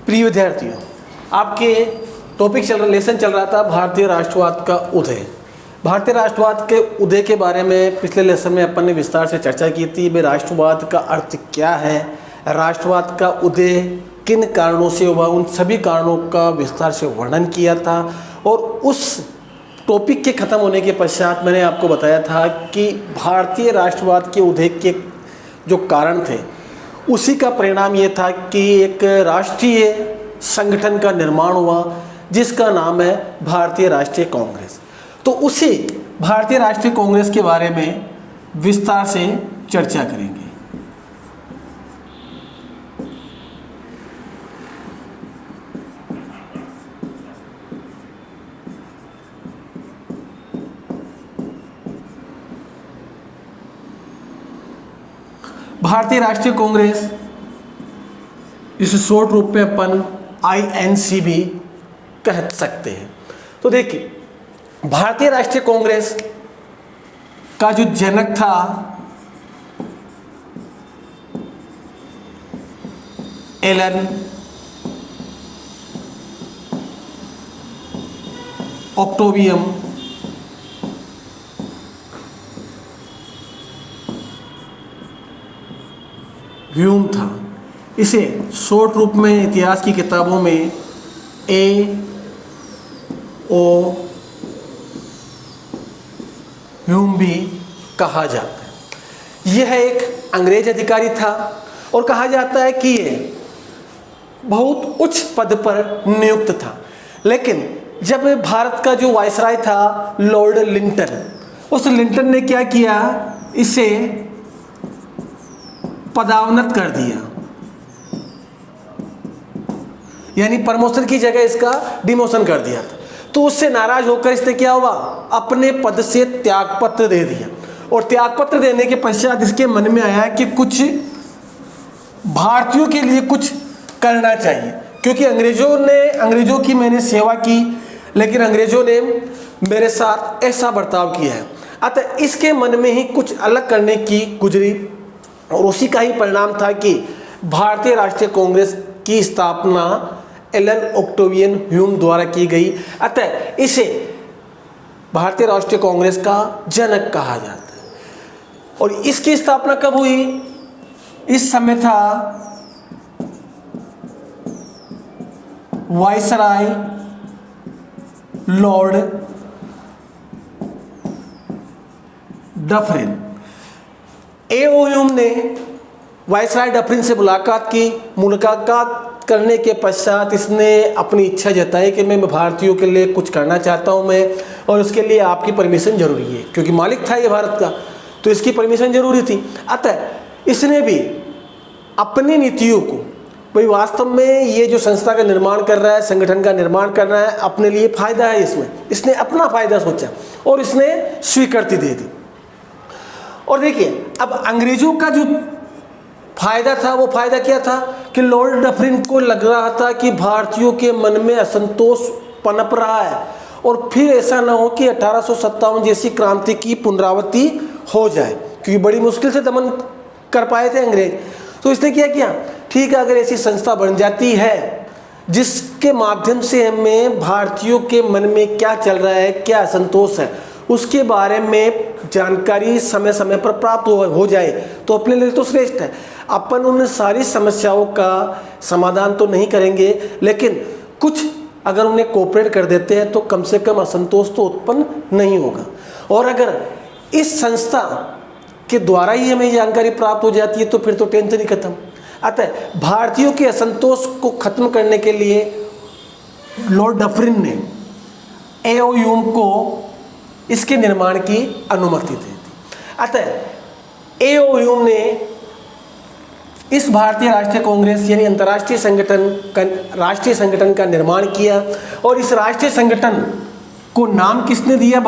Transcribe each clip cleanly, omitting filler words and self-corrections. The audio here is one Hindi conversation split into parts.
प्रिय विद्यार्थियों, आपके टॉपिक लेसन चल रहा था भारतीय राष्ट्रवाद का उदय। भारतीय राष्ट्रवाद के उदय के बारे में पिछले लेसन में अपन ने विस्तार से चर्चा की थी। भाई राष्ट्रवाद का अर्थ क्या है, राष्ट्रवाद का उदय किन कारणों से हुआ, उन सभी कारणों का विस्तार से वर्णन किया था। और उस टॉपिक के ख़त्म होने के पश्चात मैंने आपको बताया था कि भारतीय राष्ट्रवाद के उदय के जो कारण थे उसी का परिणाम ये था कि एक राष्ट्रीय संगठन का निर्माण हुआ जिसका नाम है भारतीय राष्ट्रीय कांग्रेस। तो उसी भारतीय राष्ट्रीय कांग्रेस के बारे में विस्तार से चर्चा करेंगे। भारतीय राष्ट्रीय कांग्रेस, इसे शॉर्ट रूप में अपन INC भी कह सकते हैं। तो देखिए, भारतीय राष्ट्रीय कांग्रेस का जो जनक था एलन ऑक्टेवियन ह्यूम था। इसे शॉर्ट रूप में इतिहास की किताबों में AO ह्यूम भी कहा जाता है। यह एक अंग्रेज अधिकारी था और कहा जाता है कि ये बहुत उच्च पद पर नियुक्त था। लेकिन जब भारत का जो वायसराय था लॉर्ड लिंटन, उस लिंटन ने क्या किया, इसे पदावनत कर दिया, यानी प्रमोशन की जगह इसका डिमोशन कर दिया था। तो उससे नाराज होकर इसने क्या हुआ, अपने पद से त्यागपत्र दे दिया। और त्यागपत्र देने के पश्चात इसके मन में आया कि कुछ भारतीयों के लिए कुछ करना चाहिए, क्योंकि अंग्रेजों की मैंने सेवा की, लेकिन अंग्रेजों ने मेरे साथ ऐसा बर्ताव किया है। अतः इसके मन में ही कुछ अलग करने की गुजरी और उसी का ही परिणाम था कि भारतीय राष्ट्रीय कांग्रेस की स्थापना एलन ऑक्टेवियन ह्यूम द्वारा की गई। अतः इसे भारतीय राष्ट्रीय कांग्रेस का जनक कहा जाता है। और इसकी स्थापना कब हुई, इस समय था viceroy Lord Dufferin. AO Hume ने वायसराय डफरिन से मुलाकात करने के पश्चात इसने अपनी इच्छा जताई कि मैं भारतीयों के लिए कुछ करना चाहता हूं मैं, और उसके लिए आपकी परमिशन जरूरी है, क्योंकि मालिक था ये भारत का, तो इसकी परमिशन जरूरी थी। अतः इसने भी अपनी नीतियों को, भाई वास्तव में ये जो संस्था का निर्माण कर रहा है, संगठन का निर्माण कर रहा है, अपने लिए फायदा है इसमें, इसने अपना फायदा सोचा और इसने स्वीकृति दे दी। और देखिए, अब अंग्रेजों का जो फायदा था वो फायदा क्या था कि लॉर्ड डफरिन को लग रहा था कि भारतीयों के मन में असंतोष पनप रहा है और फिर ऐसा ना हो कि 1857 जैसी क्रांति की पुनरावृत्ति हो जाए, क्योंकि बड़ी मुश्किल से दमन कर पाए थे अंग्रेज। तो इसने क्या किया, ठीक है, अगर ऐसी संस्था बन जाती है जिसके माध्यम से हमें भारतीयों के मन में क्या चल रहा है, क्या असंतोष है, उसके बारे में जानकारी समय समय पर प्राप्त हो जाए, तो अपने लिए तो श्रेष्ठ है। अपन उन सारी समस्याओं का समाधान तो नहीं करेंगे, लेकिन कुछ अगर उन्हें कोऑपरेट कर देते हैं तो कम से कम असंतोष तो उत्पन्न नहीं होगा। और अगर इस संस्था के द्वारा ही हमें जानकारी प्राप्त हो जाती है तो फिर तो टेंशन ही खत्म। अतः भारतीयों के असंतोष को खत्म करने के लिए लॉर्ड डफरिन ने AO ह्यूम को इसके निर्माण की अनुमति दे दी। अतः AO ह्यूम ने इस भारतीय राष्ट्रीय कांग्रेस यानी अंतर्राष्ट्रीय राष्ट्रीय संगठन का निर्माण किया। और इस राष्ट्रीय संगठन को नाम किसने दिया,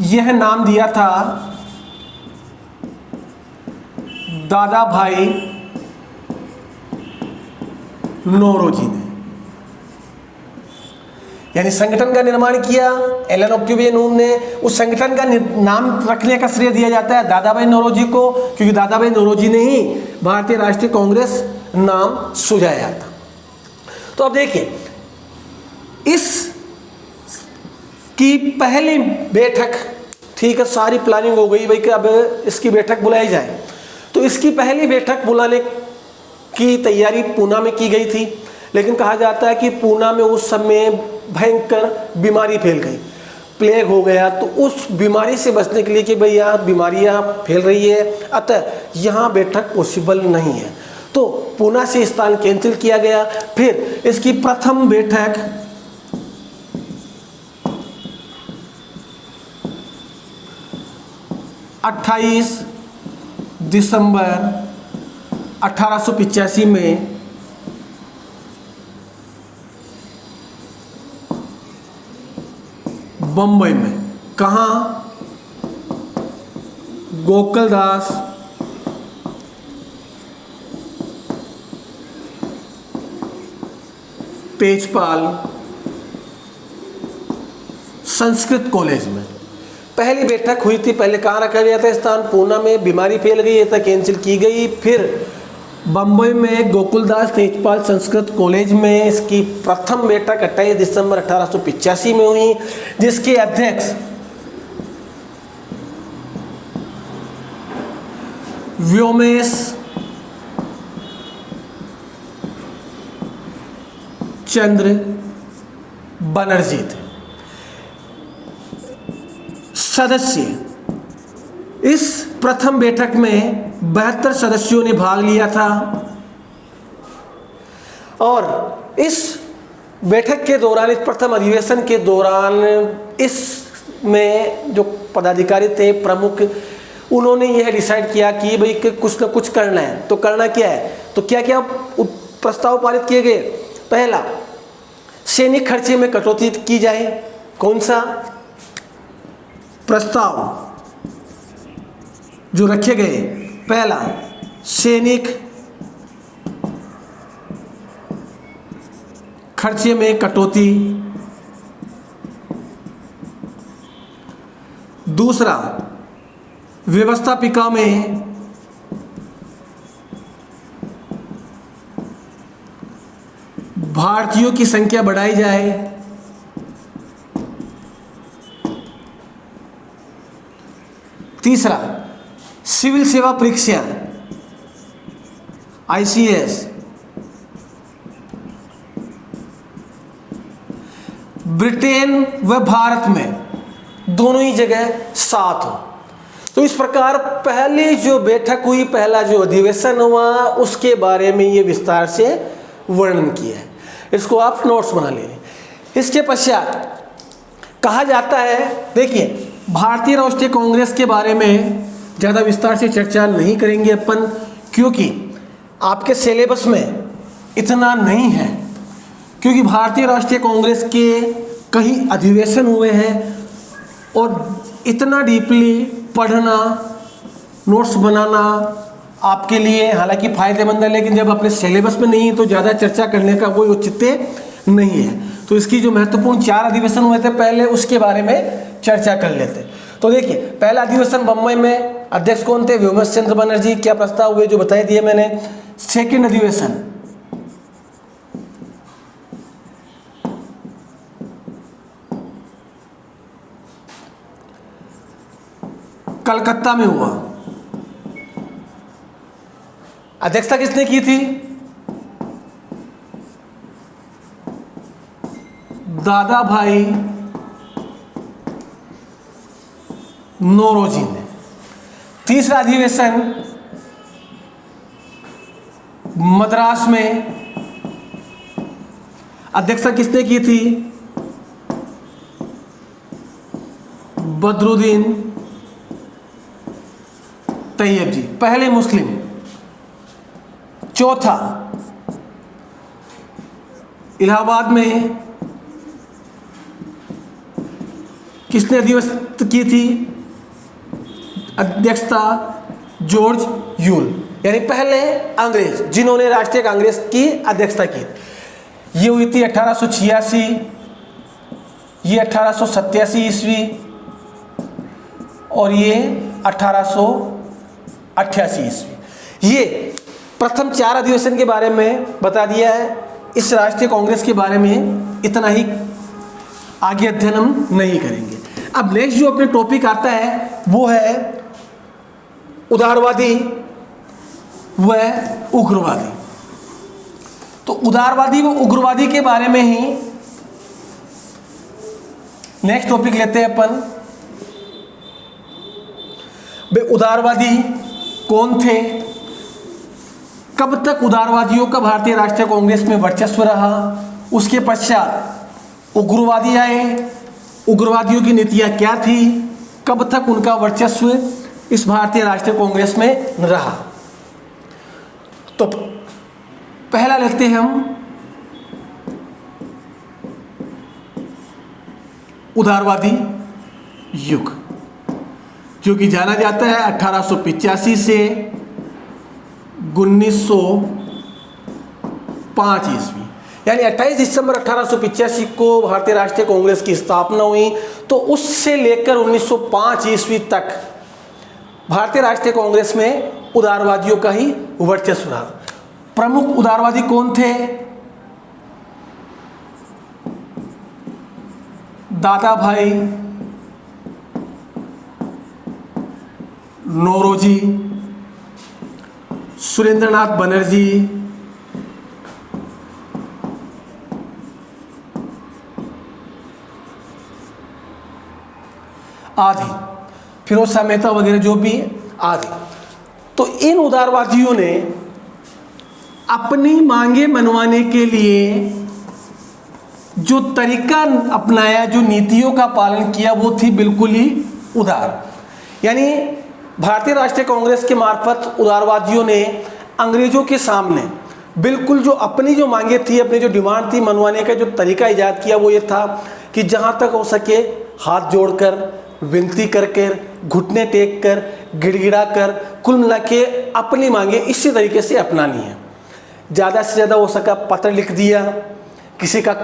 यह नाम दिया था दादा भाई नौरोजी ने। यानी संगठन का निर्माण किया एलन ऑक्टेवियन ह्यूम ने। उस संगठन का नाम रखने का श्रेय दिया जाता है दादाभाई नौरोजी को, क्योंकि दादाभाई नौरोजी ने ही भारतीय राष्ट्रीय कांग्रेस नाम सुझाया था। तो अब देखिए, इस की पहली बैठक, ठीक है, सारी प्लानिंग हो गई भाई कि अब इसकी बैठक बुलाई जाए। तो इसकी पहली बैठक बुलाने की तैयारी पूना में की गई थी, लेकिन कहा जाता है कि पूना में उस समय भयंकर बीमारी फैल गई, प्लेग हो गया। तो उस बीमारी से बचने के लिए कि भाई यहाँ बीमारियाँ फैल रही है, अतः यहाँ बैठक पॉसिबल नहीं है, तो पूना से स्थान कैंसिल किया गया। फिर इसकी प्रथम बैठक 28 दिसंबर 1885 में बम्बई में, कहाँ, गोकुलदास तेजपाल संस्कृत कॉलेज में पहली बैठक हुई थी। पहले कहाँ रखा गया था स्थान? पूना में, बीमारी फैल गई है, कैंसिल की गई। फिर बम्बई में गोकुलदास तेजपाल संस्कृत कॉलेज में इसकी प्रथम बैठक 28 दिसंबर 1885 में हुई, जिसके अध्यक्ष व्योमेश चंद्र बनर्जी थे। सदस्य, इस प्रथम बैठक में 72 सदस्यों ने भाग लिया था और इस बैठक के दौरान, इस प्रथम अधिवेशन के दौरान, इसमें जो पदाधिकारी थे प्रमुख, उन्होंने यह डिसाइड किया कि भाई कुछ ना कुछ करना है। तो करना क्या है? तो क्या क्या प्रस्ताव पारित किए गए? पहला, सैनिक खर्चे में कटौती की जाए। कौन सा प्रस्ताव जो रखे गए? पहला, सैनिक खर्चे में कटौती। दूसरा, व्यवस्थापिका में भारतीयों की संख्या बढ़ाई जाए। तीसरा, सिविल सेवा परीक्षा ICS ब्रिटेन व भारत में दोनों ही जगह साथ हो। तो इस प्रकार पहली जो बैठक हुई, पहला जो अधिवेशन हुआ, उसके बारे में ये विस्तार से वर्णन किया है। इसको आप नोट्स बना लीजिए। इसके पश्चात कहा जाता है, देखिए, भारतीय राष्ट्रीय कांग्रेस के बारे में ज़्यादा विस्तार से चर्चा नहीं करेंगे अपन, क्योंकि आपके सिलेबस में इतना नहीं है, क्योंकि भारतीय राष्ट्रीय कांग्रेस के कई अधिवेशन हुए हैं और इतना डीपली पढ़ना, नोट्स बनाना आपके लिए हालांकि फ़ायदेमंद है, लेकिन जब अपने सिलेबस में नहीं है तो ज़्यादा चर्चा करने का कोई औचित्य नहीं है। तो इसकी जो महत्वपूर्ण 4 अधिवेशन हुए थे पहले, उसके बारे में चर्चा कर लेते। तो देखिए, पहला अधिवेशन बम्बई में, अध्यक्ष कौन थे? व्योमेश चंद्र बनर्जी। क्या प्रस्ताव हुए जो बताई दिए मैंने। सेकेंड अधिवेशन कलकत्ता में हुआ। अध्यक्षता किसने की थी? दादा भाई नौरोजी ने। तीसरा अधिवेशन मद्रास में, अध्यक्षता किसने की थी? बदरुद्दीन तैयब जी, पहले मुस्लिम। चौथा, इलाहाबाद में किसने अधिवेशन की थी? अध्यक्षता जॉर्ज यूल, यानी पहले अंग्रेज जिन्होंने राष्ट्रीय कांग्रेस की अध्यक्षता की। ये हुई थी 1886, ये 1887 ईस्वी और ये 1888 ईस्वी। ये प्रथम 4 अधिवेशन के बारे में बता दिया है। इस राष्ट्रीय कांग्रेस के बारे में इतना ही आगे अध्ययन हम नहीं करेंगे। अब नेक्स्ट जो अपने टॉपिक आता है वो है उदारवादी व उग्रवादी। तो उदारवादी व उग्रवादी के बारे में ही नेक्स्ट टॉपिक लेते हैं अपन। वे उदारवादी कौन थे, कब तक उदारवादियों का भारतीय राष्ट्रीय कांग्रेस में वर्चस्व रहा, उसके पश्चात उग्रवादी आए, उग्रवादियों की नीतियां क्या थी, कब तक उनका वर्चस्व इस भारतीय राष्ट्रीय कांग्रेस में रहा। तो पहला लेते हैं हम उदारवादी युग, जो कि जाना जाता है 1885 से 1905 ईस्वी, यानी 28 दिसंबर 1885 को भारतीय राष्ट्रीय कांग्रेस की स्थापना हुई। तो उससे लेकर 1905 ईस्वी तक भारतीय राष्ट्रीय कांग्रेस में उदारवादियों का ही वर्चस्व रहा। प्रमुख उदारवादी कौन थे? दादा भाई नौरोजी, सुरेंद्रनाथ बनर्जी, आदि, फिरोज शाह मेहता वगैरह जो भी आदि। तो इन उदारवादियों ने अपनी मांगे मनवाने के लिए जो तरीका अपनाया, जो नीतियों का पालन किया, वो थी बिल्कुल ही उदार। यानी भारतीय राष्ट्रीय कांग्रेस के मार्फत उदारवादियों ने अंग्रेजों के सामने बिल्कुल जो अपनी जो मांगे थी, अपनी जो डिमांड थी, मनवाने का जो तरीका ईजाद किया वो ये था कि जहाँ तक हो सके हाथ जोड़कर, विनती करके, घुटने टेक कर, गिड़गिड़ा कर, कुल मिला के अपनी मांगे इसी तरीके से अपनानी है। ज़्यादा से ज़्यादा हो सका पत्र लिख दिया, किसी की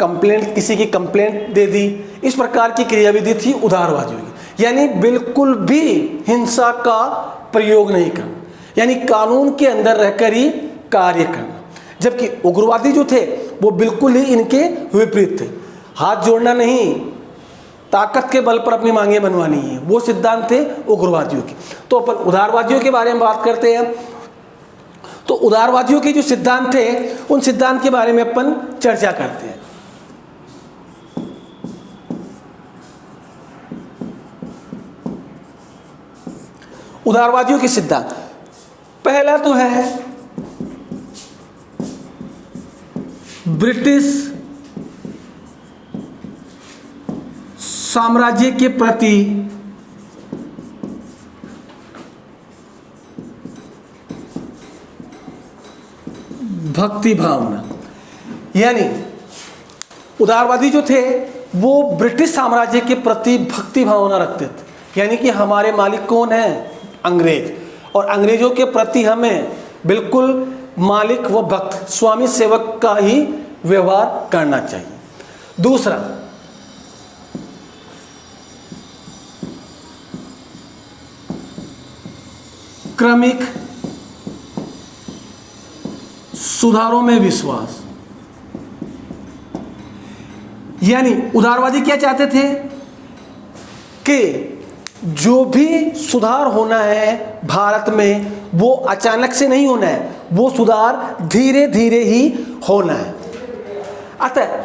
कंप्लेंट दे दी, इस प्रकार की क्रियाविधि थी उदारवादियों की। यानी बिल्कुल भी हिंसा का प्रयोग नहीं करना, यानी कानून के अंदर रहकर ही कार्य करना। जबकि उग्रवादी जो थे वो बिल्कुल ही इनके विपरीत थे। हाथ जोड़ना नहीं, ताकत के बल पर अपनी मांगे बनवानी है, वो सिद्धांत थे उग्रवादियों के। तो अपन उदारवादियों के बारे में बात करते हैं। तो उदारवादियों के जो सिद्धांत थे, उन सिद्धांत के बारे में अपन चर्चा करते हैं। उदारवादियों के सिद्धांत, पहला तो है ब्रिटिश साम्राज्य के प्रति भक्ति भावना। यानी उदारवादी जो थे वो ब्रिटिश साम्राज्य के प्रति भक्ति भावना रखते थे। यानी कि हमारे मालिक कौन है? अंग्रेज, और अंग्रेजों के प्रति हमें बिल्कुल मालिक व भक्त, स्वामी सेवक का ही व्यवहार करना चाहिए। दूसरा, क्रमिक सुधारों में विश्वास। यानी उदारवादी क्या चाहते थे कि जो भी सुधार होना है भारत में वो अचानक से नहीं होना है, वो सुधार धीरे धीरे ही होना है। अतः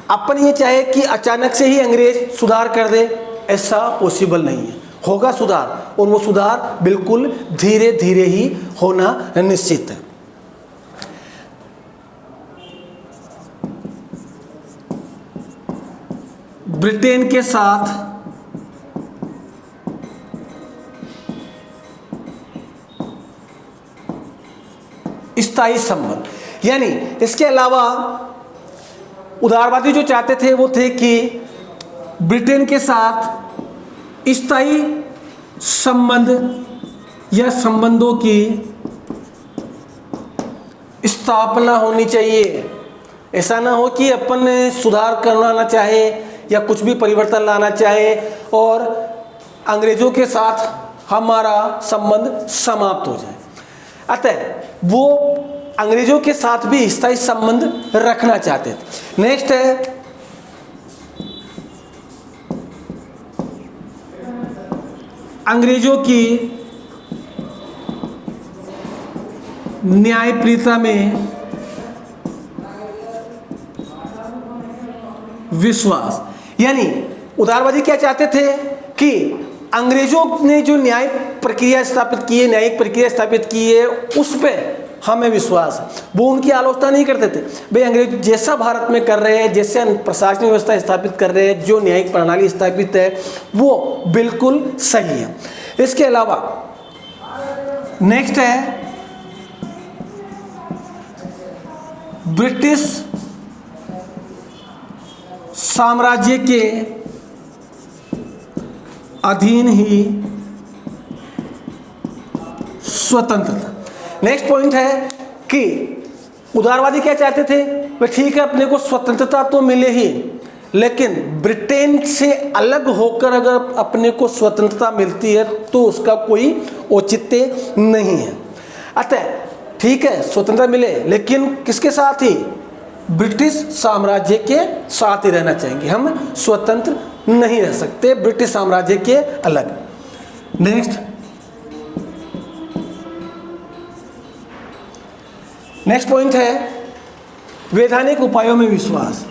अपन ये चाहे कि अचानक से ही अंग्रेज सुधार कर दे, ऐसा पॉसिबल नहीं है। होगा सुधार, और वो सुधार बिल्कुल धीरे धीरे ही होना निश्चित है। ब्रिटेन के साथ स्थायी संबंध, यानी इसके अलावा उदारवादी जो चाहते थे वो थे कि ब्रिटेन के साथ स्थायी संबंध या संबंधों की स्थापना होनी चाहिए। ऐसा ना हो कि अपन सुधार करना ना चाहे या कुछ भी परिवर्तन लाना चाहे और अंग्रेजों के साथ हमारा संबंध समाप्त हो जाए। अतः वो अंग्रेजों के साथ भी स्थायी संबंध रखना चाहते थे। नेक्स्ट है अंग्रेजों की न्यायप्रियता में विश्वास। यानी उदारवादी क्या चाहते थे कि अंग्रेजों ने जो न्याय प्रक्रिया स्थापित की है, न्यायिक प्रक्रिया स्थापित की है, उस पर हमें विश्वास है। वो उनकी आलोचना नहीं करते थे। भाई अंग्रेज जैसा भारत में कर रहे हैं, जैसे प्रशासनिक व्यवस्था स्थापित कर रहे हैं, जो न्यायिक प्रणाली स्थापित है वो बिल्कुल सही है। इसके अलावा नेक्स्ट है ब्रिटिश साम्राज्य के अधीन ही स्वतंत्रता। नेक्स्ट पॉइंट है कि उदारवादी क्या चाहते थे, वे ठीक है अपने को स्वतंत्रता तो मिले ही, लेकिन ब्रिटेन से अलग होकर अगर अपने को स्वतंत्रता मिलती है तो उसका कोई औचित्य नहीं है। अतः ठीक है स्वतंत्रता मिले, लेकिन किसके साथ ही, ब्रिटिश साम्राज्य के साथ ही रहना चाहेंगे। हम स्वतंत्र नहीं रह सकते ब्रिटिश साम्राज्य के अलग। नेक्स्ट पॉइंट है वैधानिक उपायों में विश्वास।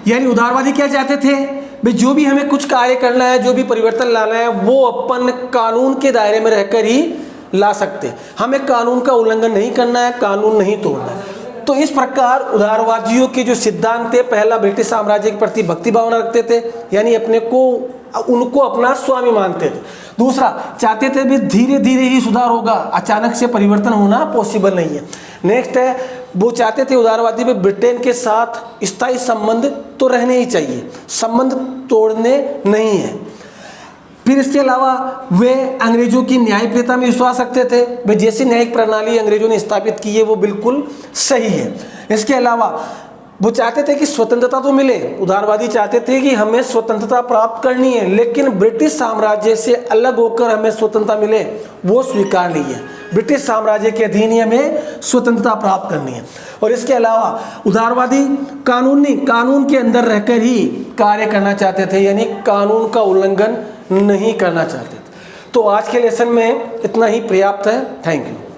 यानी उदारवादी क्या चाहते थे, भाई जो भी हमें कुछ कार्य करना है, जो भी परिवर्तन लाना है, वो अपन कानून के दायरे में रहकर ही ला सकते। हमें कानून का उल्लंघन नहीं करना है, कानून नहीं तोड़ना है। तो इस प्रकार उदारवादियों के जो सिद्धांत थे, पहला ब्रिटिश साम्राज्य के प्रति भक्ति भावना रखते थे, यानी अपने को उनको अपना स्वामी मानते थे। दूसरा चाहते थे भी धीरे धीरे ही सुधार होगा, अचानक से परिवर्तन होना पॉसिबल नहीं है। नेक्स्ट है वो चाहते थे उदारवादी में ब्रिटेन के साथ स्थायी संबंध तो रहने ही चाहिए, संबंध तोड़ने नहीं है। फिर इसके अलावा वे अंग्रेजों की न्यायप्रियता में विश्वास रखते थे, वे जैसी न्यायिक प्रणाली अंग्रेजों ने स्थापित की है वो बिल्कुल सही है। इसके अलावा वो चाहते थे कि स्वतंत्रता तो मिले, उदारवादी चाहते थे कि हमें स्वतंत्रता प्राप्त करनी है, लेकिन ब्रिटिश साम्राज्य से अलग होकर हमें स्वतंत्रता मिले वो स्वीकार नहीं है। ब्रिटिश साम्राज्य के अधीन ही हमें स्वतंत्रता प्राप्त करनी है। और इसके अलावा उदारवादी कानून के अंदर रहकर ही कार्य करना चाहते थे, यानी कानून का उल्लंघन नहीं करना चाहते थे। तो आज के लेसन में इतना ही पर्याप्त है। Thank you.